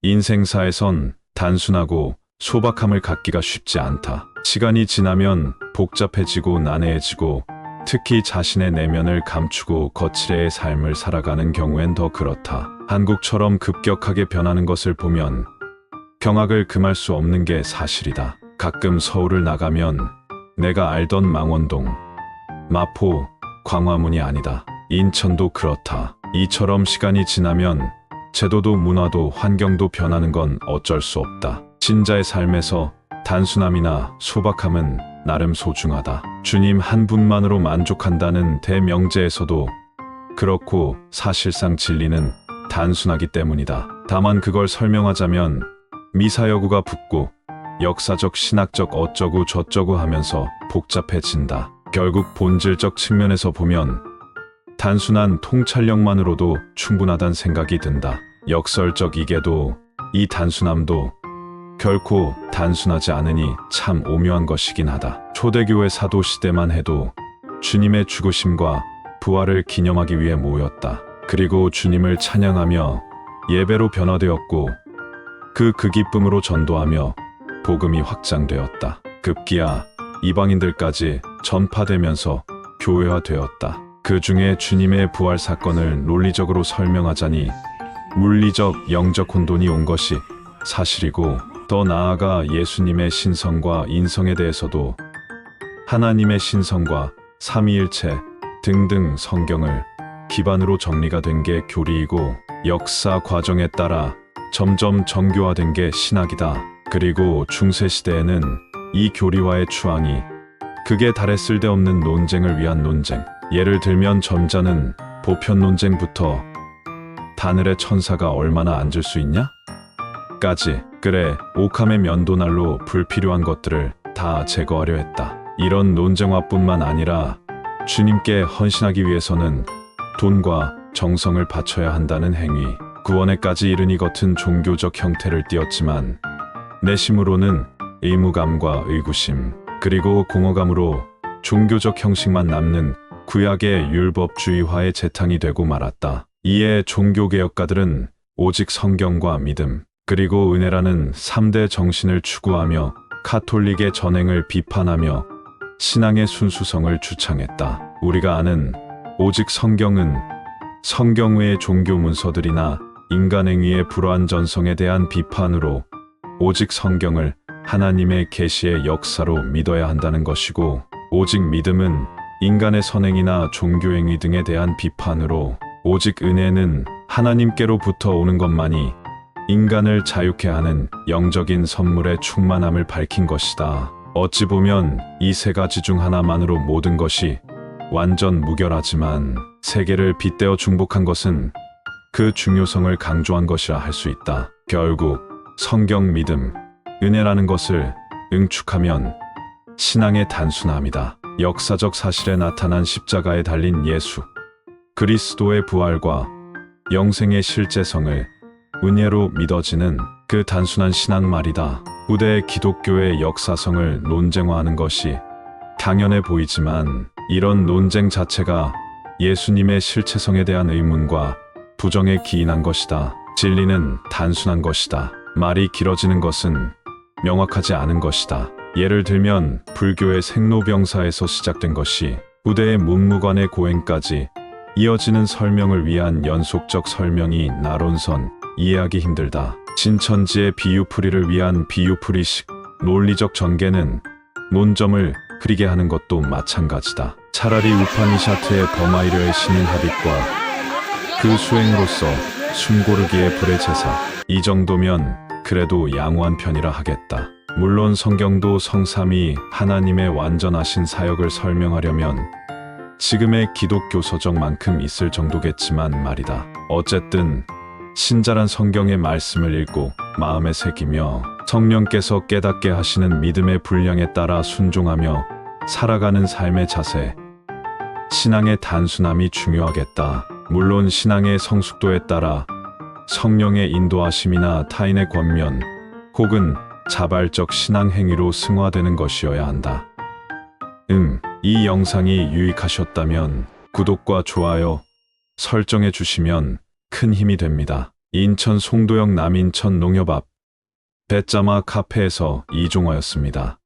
인생사에선 단순하고 소박함을 갖기가 쉽지 않다. 시간이 지나면 복잡해지고 난해해지고 특히 자신의 내면을 감추고 거칠의 삶을 살아가는 경우엔 더 그렇다. 한국처럼 급격하게 변하는 것을 보면 경악을 금할 수 없는 게 사실이다. 가끔 서울을 나가면 내가 알던 망원동, 마포, 광화문이 아니다. 인천도 그렇다. 이처럼 시간이 지나면 제도도 문화도 환경도 변하는 건 어쩔 수 없다. 신자의 삶에서 단순함이나 소박함은 나름 소중하다. 주님 한 분만으로 만족한다는 대명제에서도 그렇고 사실상 진리는 단순하기 때문이다. 다만 그걸 설명하자면 미사여구가 붙고 역사적 신학적 어쩌고 저쩌고 하면서 복잡해진다. 결국 본질적 측면에서 보면 단순한 통찰력만으로도 충분하단 생각이 든다. 역설적이게도 이 단순함도 결코 단순하지 않으니 참 오묘한 것이긴 하다. 초대교회 사도 시대만 해도 주님의 죽으심과 부활을 기념하기 위해 모였다. 그리고 주님을 찬양하며 예배로 변화되었고 그 기쁨으로 전도하며 복음이 확장되었다. 급기야 이방인들까지 전파되면서 교회화되었다. 그 중에 주님의 부활 사건을 논리적으로 설명하자니 물리적, 영적 혼돈이 온 것이 사실이고 더 나아가 예수님의 신성과 인성에 대해서도 하나님의 신성과 삼위일체 등등 성경을 기반으로 정리가 된 게 교리이고 역사 과정에 따라 점점 정교화된 게 신학이다. 그리고 중세시대에는 이 교리와의 추앙이 극에 달해 쓸데없는 논쟁을 위한 논쟁, 예를 들면 점잖은 보편 논쟁부터 바늘에 천사가 얼마나 앉을 수 있냐? 까지. 그래, 오캄의 면도날로 불필요한 것들을 다 제거하려 했다. 이런 논쟁화뿐만 아니라 주님께 헌신하기 위해서는 돈과 정성을 바쳐야 한다는 행위, 구원에까지 이르니 겉은 종교적 형태를 띄었지만 내심으로는 의무감과 의구심, 그리고 공허감으로 종교적 형식만 남는 구약의 율법주의화의 재탕이 되고 말았다. 이에 종교개혁가들은 오직 성경과 믿음, 그리고 은혜라는 3대 정신을 추구하며 카톨릭의 전행을 비판하며 신앙의 순수성을 주창했다. 우리가 아는 오직 성경은 성경 외의 종교 문서들이나 인간행위의 불완 전성에 대한 비판으로 오직 성경을 하나님의 계시의 역사로 믿어야 한다는 것이고, 오직 믿음은 인간의 선행이나 종교행위 등에 대한 비판으로 오직 은혜는 하나님께로부터 오는 것만이 인간을 자유케 하는 영적인 선물의 충만함을 밝힌 것이다. 어찌 보면 이 세 가지 중 하나만으로 모든 것이 완전 무결하지만 세계를 빗대어 중복한 것은 그 중요성을 강조한 것이라 할 수 있다. 결국 성경, 믿음, 은혜라는 것을 응축하면 신앙의 단순함이다. 역사적 사실에 나타난 십자가에 달린 예수, 그리스도의 부활과 영생의 실제성을 은혜로 믿어지는 그 단순한 신앙 말이다. 후대 기독교의 역사성을 논쟁화하는 것이 당연해 보이지만 이런 논쟁 자체가 예수님의 실체성에 대한 의문과 부정에 기인한 것이다. 진리는 단순한 것이다. 말이 길어지는 것은 명확하지 않은 것이다. 예를 들면 불교의 생로병사에서 시작된 것이 후대의 문무관의 고행까지 이어지는 설명을 위한 연속적 설명이 나론선, 이해하기 힘들다. 신천지의 비유풀이를 위한 비유풀이식 논리적 전개는 논점을 흐리게 하는 것도 마찬가지다. 차라리 우파니샤트의 버마이려의 신인 합의과 그 수행으로서 숨고르기의 불의 제사, 이 정도면 그래도 양호한 편이라 하겠다. 물론 성경도 성삼위 하나님의 완전하신 사역을 설명하려면 지금의 기독교 서적만큼 있을 정도겠지만 말이다. 어쨌든 신자란 성경의 말씀을 읽고 마음에 새기며 성령께서 깨닫게 하시는 믿음의 분량에 따라 순종하며 살아가는 삶의 자세, 신앙의 단순함이 중요하겠다. 물론 신앙의 성숙도에 따라 성령의 인도하심이나 타인의 권면 혹은 자발적 신앙 행위로 승화되는 것이어야 한다. 이 영상이 유익하셨다면 구독과 좋아요 설정해 주시면 큰 힘이 됩니다. 인천 송도역 남인천 농협 앞 배짜마 카페에서 이종화였습니다.